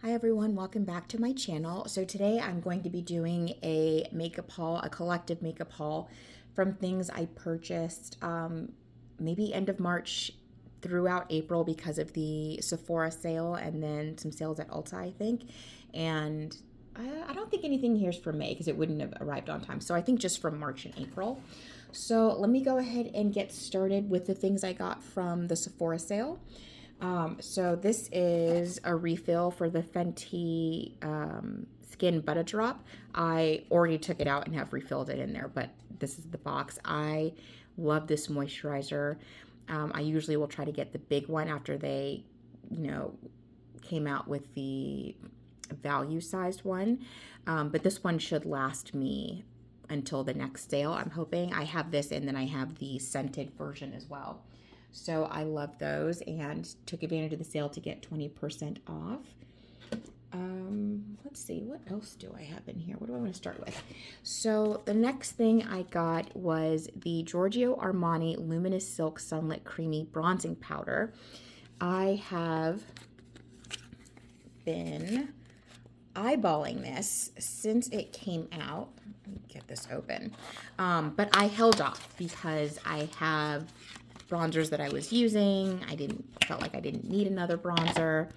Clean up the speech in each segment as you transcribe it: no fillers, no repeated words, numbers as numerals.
Hi everyone, welcome back to my channel. So today I'm going to be doing a makeup haul, a collective makeup haul from things I purchased maybe end of March throughout April because of the Sephora sale and then some sales at Ulta, I think. And I don't think anything here is for May because it wouldn't have arrived on time. So I think just from March and April. So let me go ahead and get started with the things I got from the Sephora sale. So this is a refill for the Fenty Skin Butter Drop. I already took it out and have refilled it in there, but this is the box. I love this moisturizer. I usually will try to get the big one after they, came out with the value sized one. But this one should last me until the next sale, I'm hoping. I have this and then I have the scented version as well. So I love those and took advantage of the sale to get 20% off. Let's see, what else do I have in here? What do I want to start with? So the next thing I got was the Giorgio Armani Luminous Silk Sunlit Creamy Bronzing Powder. I have been eyeballing this since it came out. Let me get this open. But I held off because I have bronzers that I was using. Felt like I didn't need another bronzer.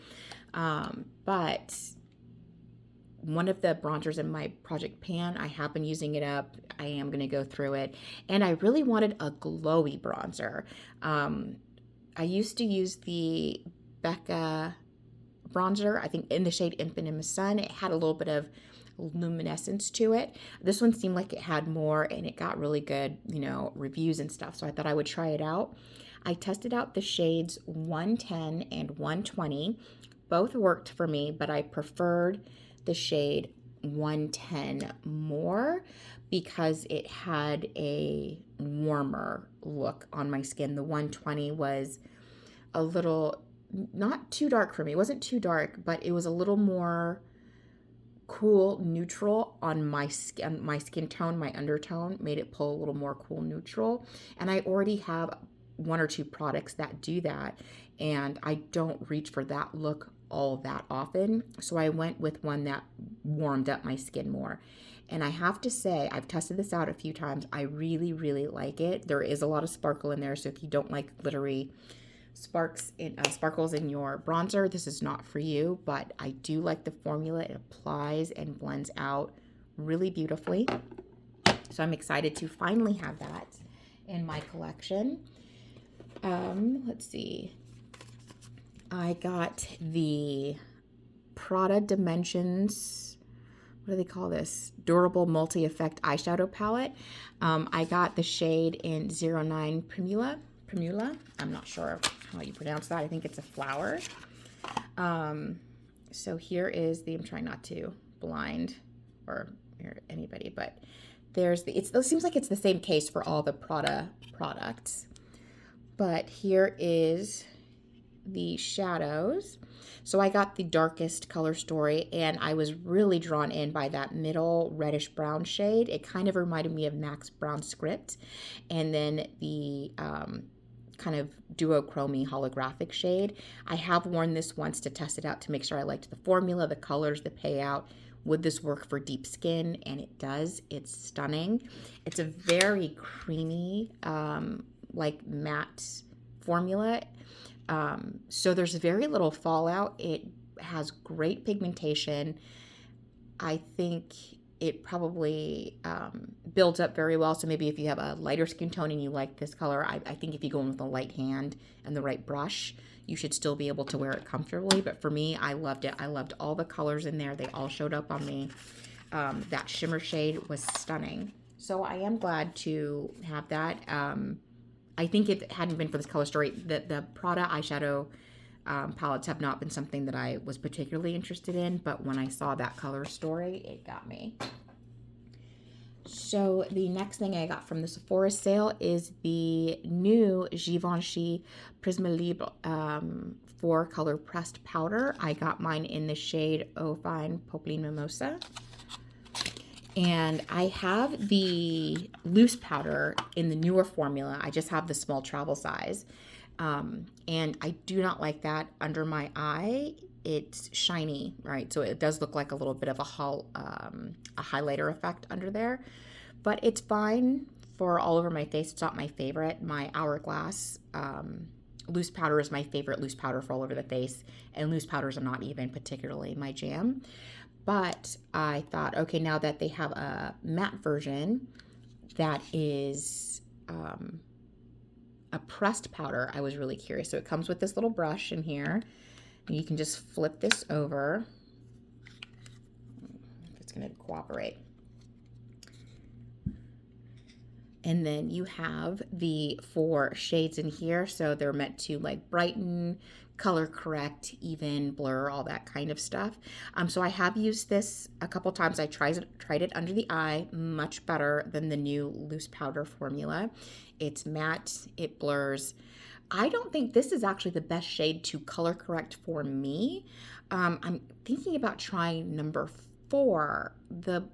But one of the bronzers in my project pan, I have been using it up. I am going to go through it. And I really wanted a glowy bronzer. I used to use the Becca bronzer, I think in the shade Infinite Sun. It had a little bit of luminescence to it. This one seemed like it had more and it got really good, reviews and stuff. So I thought I would try it out. I tested out the shades 110 and 120. Both worked for me, but I preferred the shade 110 more because it had a warmer look on my skin. The 120 was a little, not too dark for me. It wasn't too dark, but it was a little more cool neutral on my skin tone. My undertone made it pull a little more cool neutral, and I already have one or two products that do that, and I don't reach for that look all that often, so I went with one that warmed up my skin more. And I have to say, I've tested this out a few times. I really, really like it. There is a lot of sparkle in there, so if you don't like glittery sparkles in your bronzer, this is not for you, but I do like the formula. It applies and blends out really beautifully, so I'm excited to finally have that in my collection. Let's see, I got the Prada Dimensions, what do they call this, durable multi-effect eyeshadow palette. I got the shade in 09 Primula. I'm not sure how you pronounce that. I think it's a flower. So here is I'm trying not to blind or anybody, but it seems like it's the same case for all the Prada products. But here is the shadows. So I got the darkest color story, and I was really drawn in by that middle reddish brown shade. It kind of reminded me of Max Brown Script. And then the kind of duochrome holographic shade. I have worn this once to test it out to make sure I liked the formula, the colors, the payout. Would this work for deep skin? And it does. It's stunning. It's a very creamy, like matte formula. So there's very little fallout. It has great pigmentation. I think it probably builds up very well. So maybe if you have a lighter skin tone and you like this color, I think if you go in with a light hand and the right brush, you should still be able to wear it comfortably. But for me, I loved it. I loved all the colors in there. They all showed up on me. That shimmer shade was stunning. So I am glad to have that. I think if it hadn't been for this color story, the Prada eyeshadow palettes have not been something that I was particularly interested in, but when I saw that color story, it got me. So the next thing I got from the Sephora sale is the new Givenchy Prisme Libre 4-color pressed powder. I got mine in the shade Eau Fine Popeline Mimosa. And I have the loose powder in the newer formula. I just have the small travel size. And I do not like that under my eye. it's shiny, right? So it does look like a little bit of a highlighter effect under there, but it's fine for all over my face. It's not my favorite. My Hourglass loose powder is my favorite loose powder for all over the face, and loose powders are not even particularly my jam. But I thought, okay, now that they have a matte version that is a pressed powder, I was really curious. So it comes with this little brush in here, and you can just flip this over. If it's going to cooperate. And then you have the 4 shades in here. So they're meant to like brighten, color correct, even, blur, all that kind of stuff. So I have used this a couple times. I tried it under the eye, much better than the new loose powder formula. It's matte, it blurs. I don't think this is actually the best shade to color correct for me. I'm thinking about trying number 4. The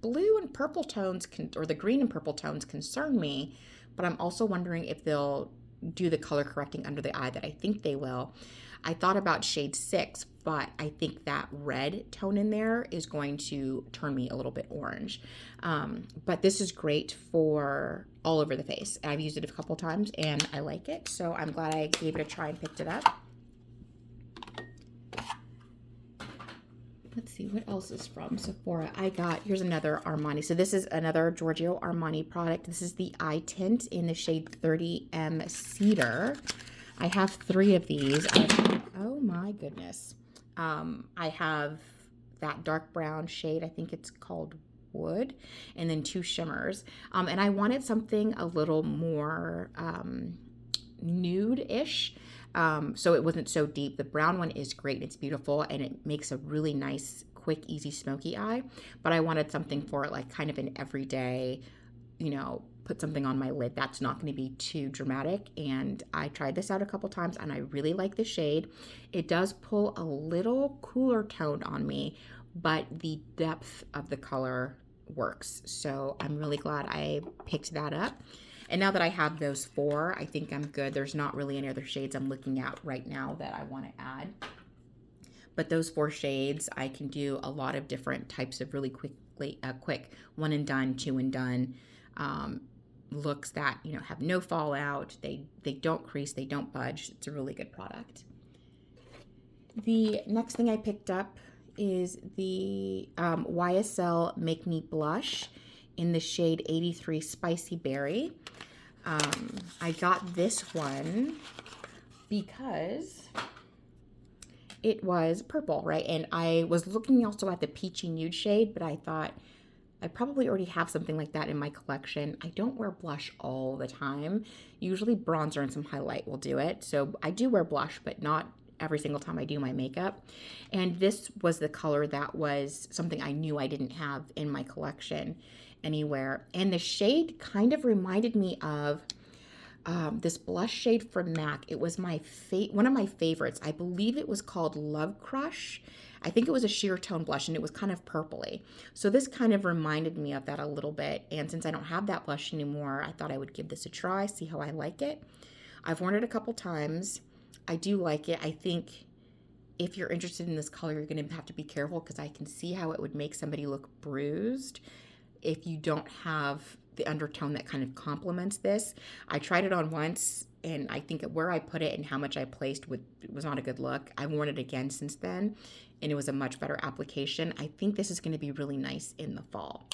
blue and purple tones or the green and purple tones concern me, but I'm also wondering if they'll do the color correcting under the eye that I think they will. I thought about shade 6, but I think that red tone in there is going to turn me a little bit orange. But this is great for all over the face. I've used it a couple times and I like it, so I'm glad I gave it a try and picked it up. Let's see, what else is from Sephora? Here's another Armani. So this is another Giorgio Armani product. This is the eye tint in the shade 30M Cedar. I have 3 of these. Oh my goodness. I have that dark brown shade. I think it's called Wood, and then 2 shimmers. And I wanted something a little more nude-ish. So it wasn't so deep. The brown one is great. It's beautiful, and it makes a really nice, quick, easy, smoky eye. But I wanted something for it, like kind of an everyday, put something on my lid. That's not going to be too dramatic. And I tried this out a couple times, and I really like the shade. It does pull a little cooler tone on me, but the depth of the color works. So I'm really glad I picked that up. And now that I have those 4, I think I'm good. There's not really any other shades I'm looking at right now that I want to add. But those 4 shades, I can do a lot of different types of really quick 1 and done, 2 and done looks that, have no fallout. They don't crease, they don't budge. It's a really good product. The next thing I picked up is the YSL Make Me Blush in the shade 83 Spicy Berry. I got this one because it was purple, right? And I was looking also at the peachy nude shade, but I thought I probably already have something like that in my collection. I don't wear blush all the time. Usually bronzer and some highlight will do it. So I do wear blush, but not every single time I do my makeup. And this was the color that was something I knew I didn't have in my collection anywhere. And the shade kind of reminded me of this blush shade from MAC. It was one of my favorites. I believe it was called Love Crush. I think it was a sheer tone blush, and it was kind of purpley. So this kind of reminded me of that a little bit. And since I don't have that blush anymore, I thought I would give this a try, see how I like it. I've worn it a couple times. I do like it. I think if you're interested in this color, you're going to have to be careful because I can see how it would make somebody look bruised if you don't have the undertone that kind of complements this. I tried it on once, and I think where I put it and how much I placed was not a good look. I've worn it again since then, and it was a much better application. I think this is going to be really nice in the fall.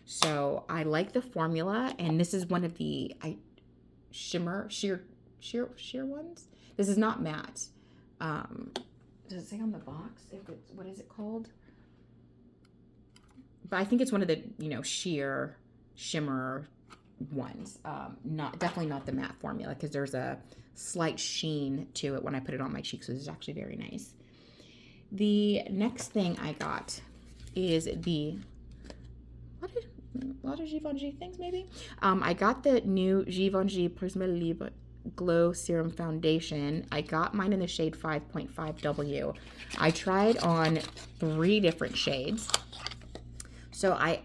So I like the formula, and this is one of the sheer ones. This is not matte. Does it say on the box what is it called? But I think it's one of the sheer shimmer ones. Definitely not the matte formula, because there's a slight sheen to it when I put it on my cheeks, so it's actually very nice. The next thing I got is the a lot of Givenchy things maybe. I got the new Givenchy Prisme Libre Glow Serum Foundation. I got mine in the shade 5.5W. I tried on 3 different shades. So I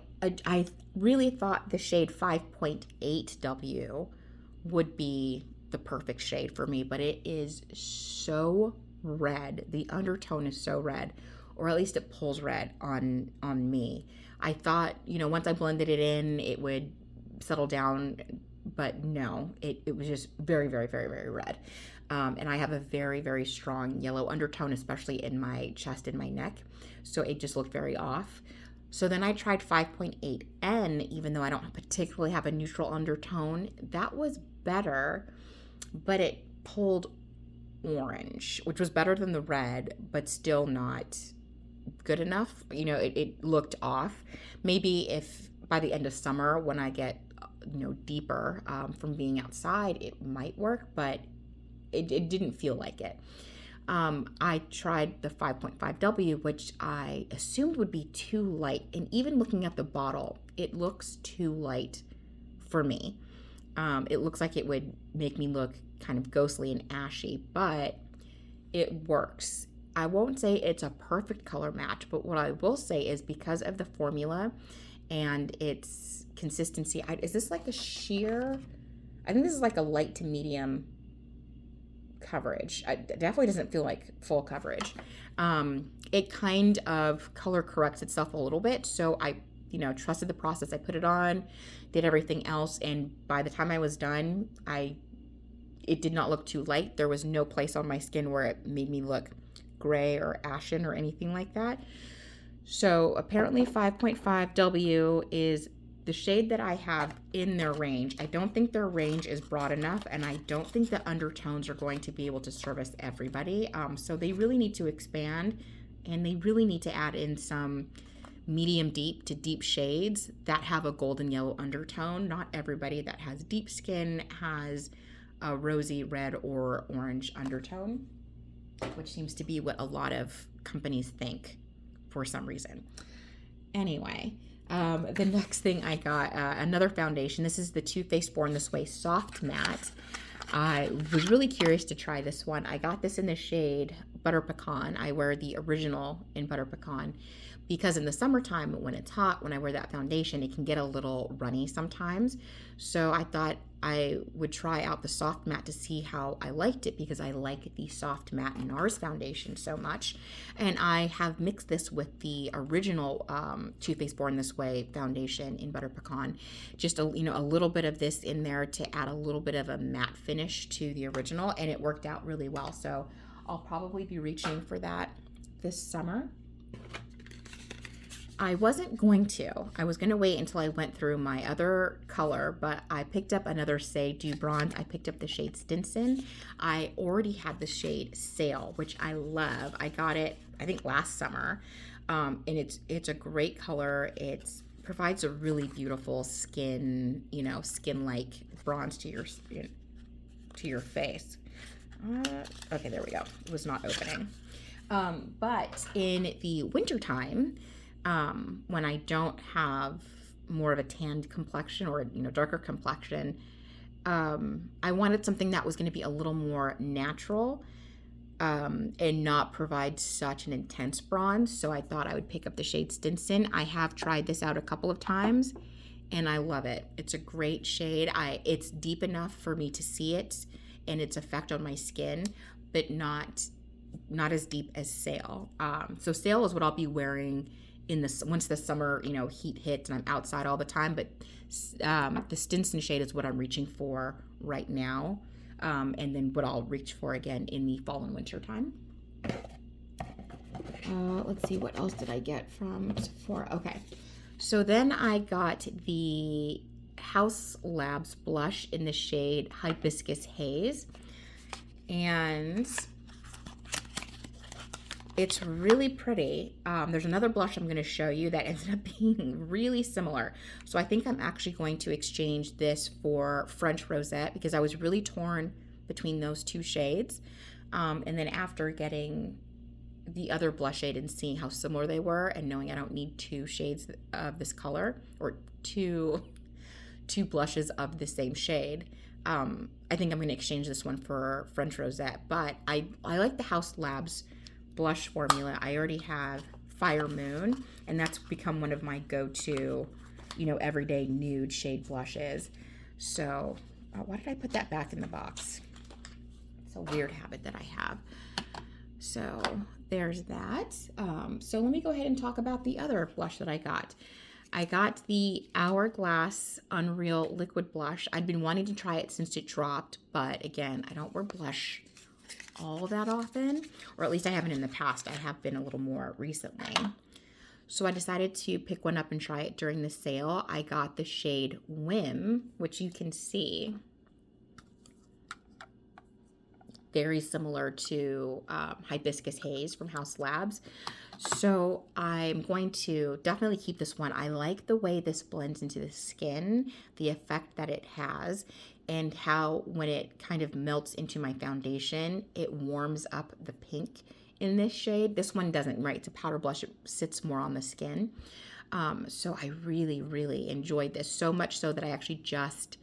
really thought the shade 5.8W would be the perfect shade for me, but it is so red. The undertone is so red, or at least it pulls red on me. I thought, you know, once I blended it in, it would settle down, but no, it was just very, very, very, very red. And I have a very, very strong yellow undertone, especially in my chest and my neck. So it just looked very off. So then I tried 5.8N, even though I don't particularly have a neutral undertone. That was better, but it pulled orange, which was better than the red, but still not good enough. You know, it looked off. Maybe if by the end of summer, when I get, you know, deeper from being outside, it might work, but it didn't feel like it. I tried the 5.5W, which I assumed would be too light. And even looking at the bottle, it looks too light for me. It looks like it would make me look kind of ghostly and ashy, but it works. I won't say it's a perfect color match, but what I will say is because of the formula and its consistency, is this like a sheer? I think this is like a light to medium coverage. It definitely doesn't feel like full coverage. It kind of color corrects itself a little bit. So I, you know, trusted the process. I put it on, did everything else, and by the time I was done, it did not look too light. There was no place on my skin where it made me look gray or ashen or anything like that. So apparently 5.5W is the shade that I have in their range. I don't think their range is broad enough, and I don't think the undertones are going to be able to service everybody. So they really need to expand, and they really need to add in some medium deep to deep shades that have a golden yellow undertone. Not everybody that has deep skin has a rosy red or orange undertone, which seems to be what a lot of companies think for some reason. Anyway, the next thing I got, another foundation. This is the Too Faced Born This Way Soft Matte. I was really curious to try this one. I got this in the shade Butter Pecan. I wear the original in Butter Pecan because in the summertime when it's hot, when I wear that foundation, it can get a little runny sometimes. So I thought I would try out the soft matte to see how I liked it, because I like the soft matte Nars foundation so much. And I have mixed this with the original Too Faced Born This Way foundation in Butter Pecan. Just a little bit of this in there to add a little bit of a matte finish to the original, and it worked out really well. So I'll probably be reaching for that this summer. I wasn't going to. I was going to wait until I went through my other color, but I picked up another Saie Dew Bronze. I picked up the shade Stinson. I already had the shade Saie, which I love. I got it, I think, last summer, and it's a great color. It provides a really beautiful skin, skin-like bronze to your face. Okay, there we go. It was not opening. But in the wintertime, when I don't have more of a tanned complexion or darker complexion, I wanted something that was going to be a little more natural and not provide such an intense bronze. So I thought I would pick up the shade Stinson. I have tried this out a couple of times and I love it. It's a great shade. It's deep enough for me to see it and its effect on my skin, but not as deep as Saie. So Saie is what I'll be wearing once the summer heat hits and I'm outside all the time, but the Stinson shade is what I'm reaching for right now, and then what I'll reach for again in the fall and winter time. Let's see, what else did I get from Sephora? Okay, so then I got the Haus Labs blush in the shade Hibiscus Haze, and it's really pretty. There's another blush I'm going to show you that ends up being really similar. So I think I'm actually going to exchange this for French Rosette because I was really torn between those two shades. And then after getting the other blush shade and seeing how similar they were and knowing I don't need two shades of this color or two blushes of the same shade, I think I'm going to exchange this one for French Rosette. But I like the Haus Labs blush formula. I already have Fire Moon, and that's become one of my go-to, everyday nude shade blushes. So why did I put that back in the box? It's a weird habit that I have. So there's that. So let me go ahead and talk about the other blush that I got. I got the Hourglass Unreal Liquid Blush. I'd been wanting to try it since it dropped, but again, I don't wear blush all that often, or at least I haven't in the past. I have been a little more recently. So I decided to pick one up and try it during the sale. I got the shade Whim, which you can see. Very similar to Hibiscus Haze from Haus Labs. So I'm going to definitely keep this one. I like the way this blends into the skin, the effect that it has, and how when it kind of melts into my foundation, it warms up the pink in this shade. This one doesn't, right? It's a powder blush. It sits more on the skin. So I really, really enjoyed this, so much so that I actually just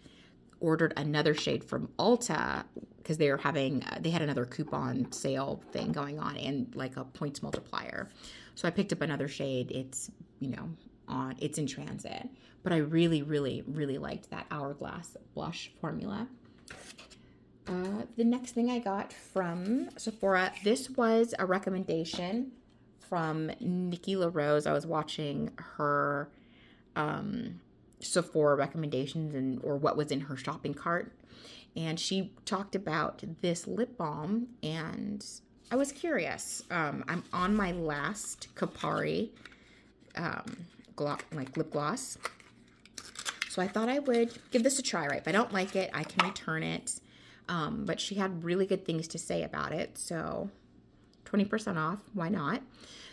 ordered another shade from Ulta because they were having, they had another coupon sale thing going on and like a points multiplier. So I picked up another shade. It's, you know, it's in transit, but I really, really, really liked that Hourglass blush formula. The next thing I got from Sephora, this was a recommendation from Nikki LaRose. I was watching her Sephora recommendations and or what was in her shopping cart, and she talked about this lip balm, and I was curious. I'm on my last Kapari lip gloss, so I thought I would give this a try. Right, if I don't like it, I can return it. But she had really good things to say about it, so 20% off, why not?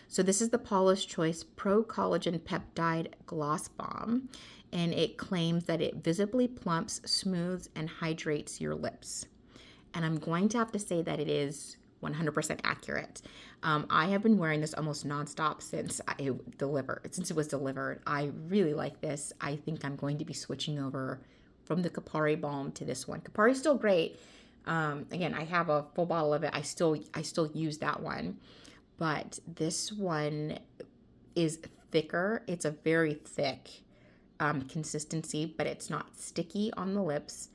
So this is the Paula's Choice Pro Collagen Peptide Gloss Balm, and it claims that it visibly plumps, smooths, and hydrates your lips. And I'm going to have to say that it is 100% accurate. I have been wearing this almost nonstop since it was delivered. I really like this. I think I'm going to be switching over from the Kapari balm to this one. Kapari's still great. Again, I have a full bottle of it. I still use that one, but this one is thicker. It's a very thick consistency, but it's not sticky on the lips.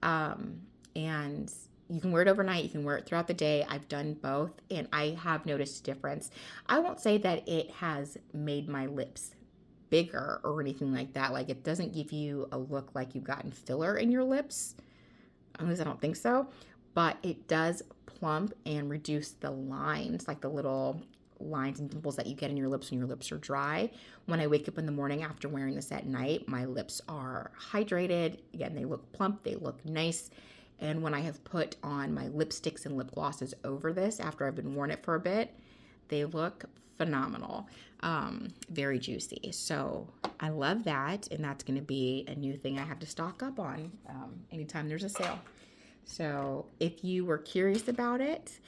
And you can wear it overnight. You can wear it throughout the day. I've done both, and I have noticed a difference. I won't say that it has made my lips bigger or anything like that. Like, it doesn't give you a look like you've gotten filler in your lips. At least I don't think so. But it does plump and reduce the lines, like the little lines and dimples that you get in your lips when your lips are dry. When I wake up in the morning after wearing this at night, my lips are hydrated. Again, they look plump, they look nice. And when I have put on my lipsticks and lip glosses over this after I've been wearing it for a bit, they look phenomenal. Very juicy. So I love that, and that's going to be a new thing I have to stock up on anytime there's a sale. So if you were curious about it,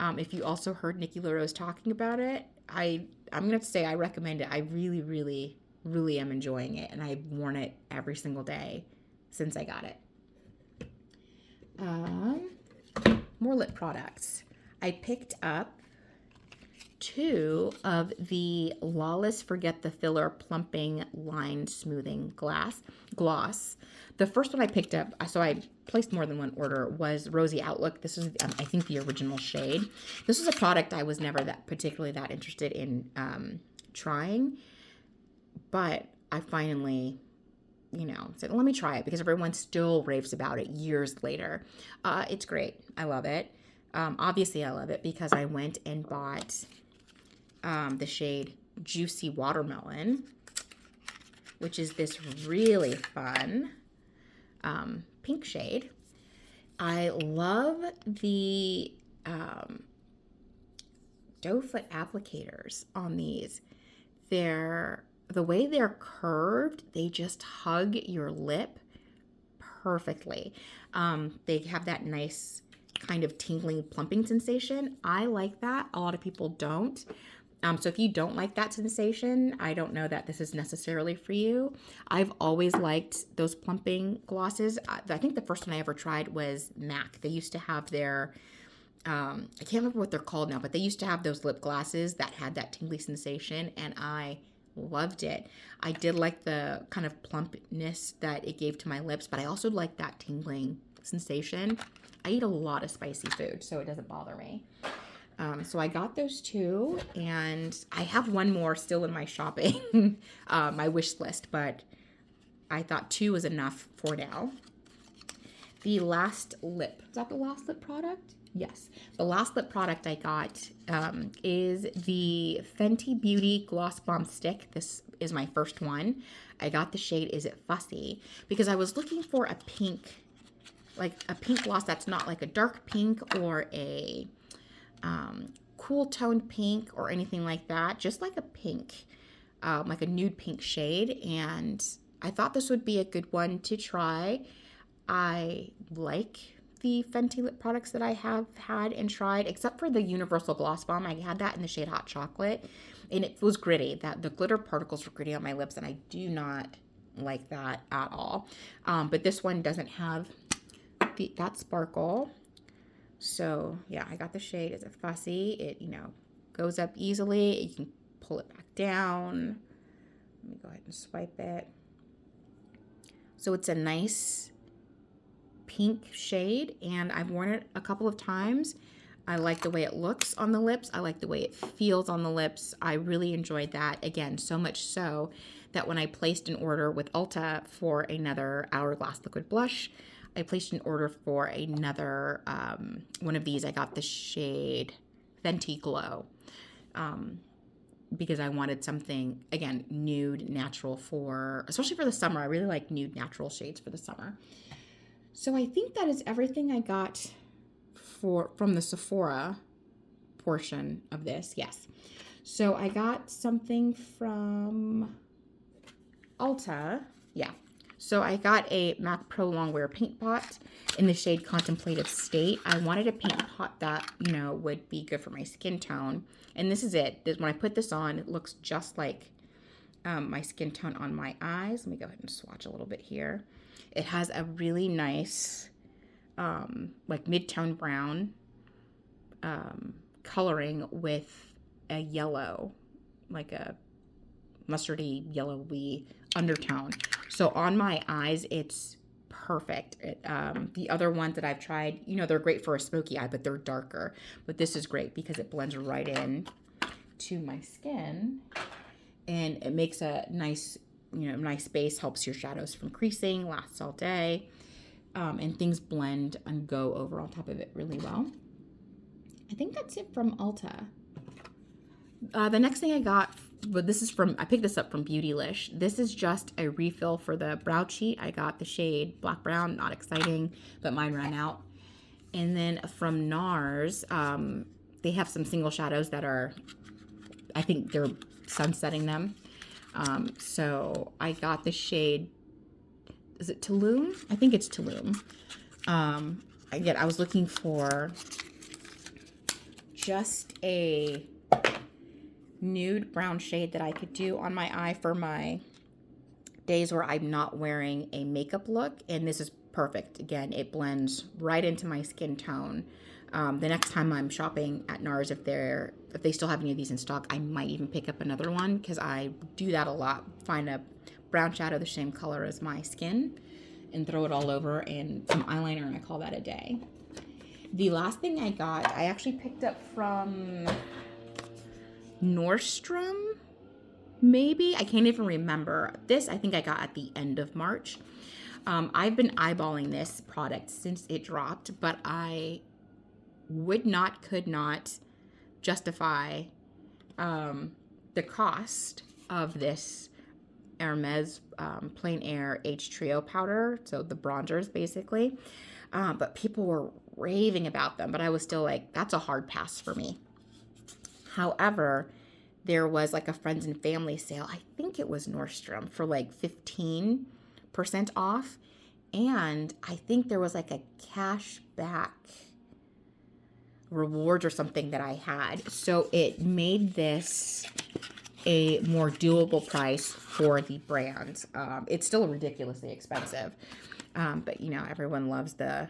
if you also heard Nikki LaRose talking about it, I'm going to have to say I recommend it. I really, really, really am enjoying it, and I've worn it every single day since I got it. More lip products. I picked up 2 of the Lawless Forget the Filler Plumping Line Smoothing Gloss. The first one I picked up, so I placed more than one order, was Rosy Outlook. This is, I think, the original shade. This was a product I was never particularly that interested in trying, but I finally, said, let me try it because everyone still raves about it years later. It's great. I love it. Obviously, I love it because I went and bought the shade Juicy Watermelon, which is this really fun pink shade. I love the doe foot applicators on these. The way they're curved, they just hug your lip perfectly. They have that nice kind of tingling, plumping sensation. I like that. A lot of people don't. So if you don't like that sensation, I don't know that this is necessarily for you. I've always liked those plumping glosses. I think the first one I ever tried was MAC. They used to have their, I can't remember what they're called now, but they used to have those lip glosses that had that tingly sensation, and I loved it. I did like the kind of plumpness that it gave to my lips, but I also like that tingling sensation. I eat a lot of spicy food, so it doesn't bother me. So I got those two, and I have one more still in my shopping, my wish list, but I thought two was enough for now. The last lip, is that the last lip product? Yes. The last lip product I got is the Fenty Beauty Gloss Bomb Stick. This is my first one. I got the shade, is it Fussy? Because I was looking for a pink, like a pink gloss that's not like a dark pink or a cool toned pink or anything like that. Just like a pink, like a nude pink shade. And I thought this would be a good one to try. I like the Fenty lip products that I have had and tried, except for the Universal Gloss Bomb. I had that in the shade Hot Chocolate, and it was gritty. That the glitter particles were gritty on my lips, and I do not like that at all. But this one doesn't have that sparkle. So yeah, I got the shade. Is it Fussy? It, goes up easily. You can pull it back down. Let me go ahead and swipe it. So it's a nice pink shade, and I've worn it a couple of times. I like the way it looks on the lips. I like the way it feels on the lips. I really enjoyed that. Again, so much so that when I placed an order with Ulta for another Hourglass liquid blush, I placed an order for another one of these. I got the shade Fenty Glow because I wanted something, again, nude, natural especially for the summer. I really like nude, natural shades for the summer. So I think that is everything I got from the Sephora portion of this. Yes. So I got something from Ulta. Yeah. So I got a MAC Pro Longwear paint pot in the shade Contemplative State. I wanted a paint pot that, would be good for my skin tone. And this is it. When I put this on, it looks just like my skin tone on my eyes. Let me go ahead and swatch a little bit here. It has a really nice, like mid-tone brown coloring with a yellow, like a mustardy, yellowy undertone. So on my eyes, it's perfect. The other ones that I've tried, they're great for a smoky eye, but they're darker. But this is great because it blends right in to my skin, and it makes a nice nice base, helps your shadows from creasing, lasts all day, and things blend and go over on top of it really well. I think that's it from Ulta. The next thing I got, but I picked this up from Beautylish. This is just a refill for the brow cheat. I got the shade Black Brown, not exciting, but mine ran out. And then from Nars, they have some single shadows that are, I think they're sunsetting them. So I got the shade, is it Tulum? I think it's Tulum. Again, I was looking for just a nude brown shade that I could do on my eye for my days where I'm not wearing a makeup look, and this is perfect. Again, it blends right into my skin tone. The next time I'm shopping at Nars, if they still have any of these in stock, I might even pick up another one because I do that a lot. Find a brown shadow the same color as my skin and throw it all over and some eyeliner, and I call that a day. The last thing I got, I actually picked up from Nordstrom, maybe? I can't even remember. This I think I got at the end of March. I've been eyeballing this product since it dropped, but I could not justify the cost of this Hermes Plein Air H Trio powder, so the bronzers basically. But people were raving about them, but I was still like, that's a hard pass for me. However, there was like a friends and family sale. I think it was Nordstrom for like 15% off. And I think there was like a cash back rewards or something that I had. So it made this a more doable price for the brand. It's still ridiculously expensive. But everyone loves the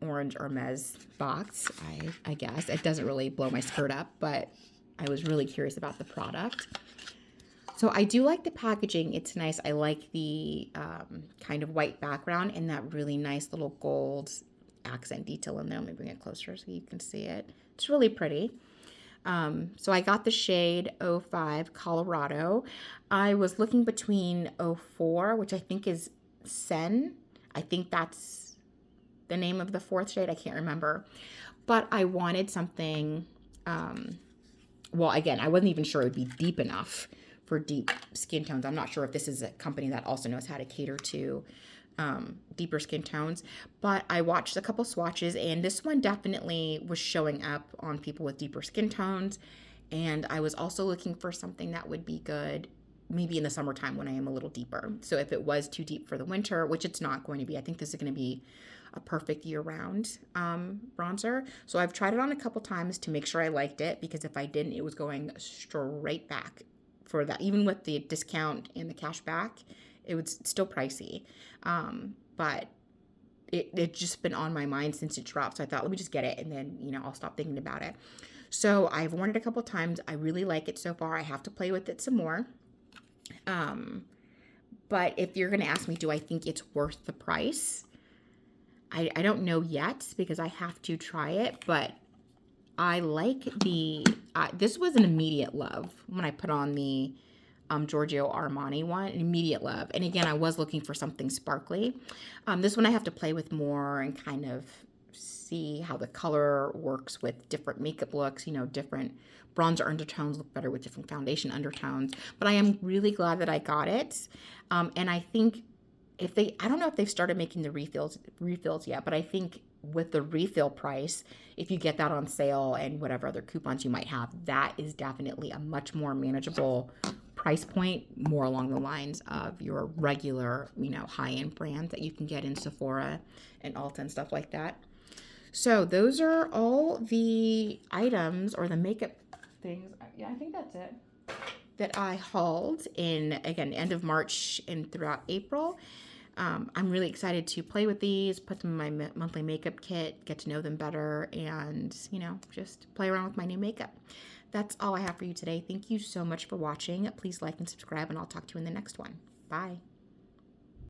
orange Hermes box, I guess. It doesn't really blow my skirt up, but I was really curious about the product. So I do like the packaging. It's nice. I like the kind of white background and that really nice little gold accent detail in there. Let me bring it closer so you can see it. It's really pretty. So I got the shade 05 Colorado. I was looking between 04, which I think is Sen. I think that's the name of the fourth shade. I can't remember. But I wanted something, well, again, I wasn't even sure it would be deep enough for deep skin tones. I'm not sure if this is a company that also knows how to cater to deeper skin tones, but I watched a couple swatches, and this one definitely was showing up on people with deeper skin tones. And I was also looking for something that would be good maybe in the summertime when I am a little deeper. So if it was too deep for the winter, which it's not going to be, I think this is going to be a perfect year-round bronzer. So I've tried it on a couple times to make sure I liked it, because if I didn't, it was going straight back for that. Even with the discount and the cash back, it was still pricey. But it's just been on my mind since it dropped. So I thought, let me just get it, and then, you know, I'll stop thinking about it. So I've worn it a couple times. I really like it so far. I have to play with it some more. But if you're going to ask me, do I think it's worth the price? I don't know yet, because I have to try it, but I like the, this was an immediate love when I put on the Giorgio Armani one, an immediate love. And again, I was looking for something sparkly. This one I have to play with more and kind of see how the color works with different makeup looks. You know, different bronzer undertones look better with different foundation undertones. But I am really glad that I got it. And I think if they, I don't know if they've started making the refills yet, but I think with the refill price, if you get that on sale and whatever other coupons you might have, that is definitely a much more manageable price point, more along the lines of your regular, you know, high-end brands that you can get in Sephora and Ulta and stuff like that. So those are all the items or the makeup things. Yeah, I think that's it. That I hauled in, again, end of March and throughout April. I'm really excited to play with these, put them in my monthly makeup kit, get to know them better, and, you know, just play around with my new makeup. That's all I have for you today. Thank you so much for watching. Please like and subscribe, and I'll talk to you in the next one. Bye.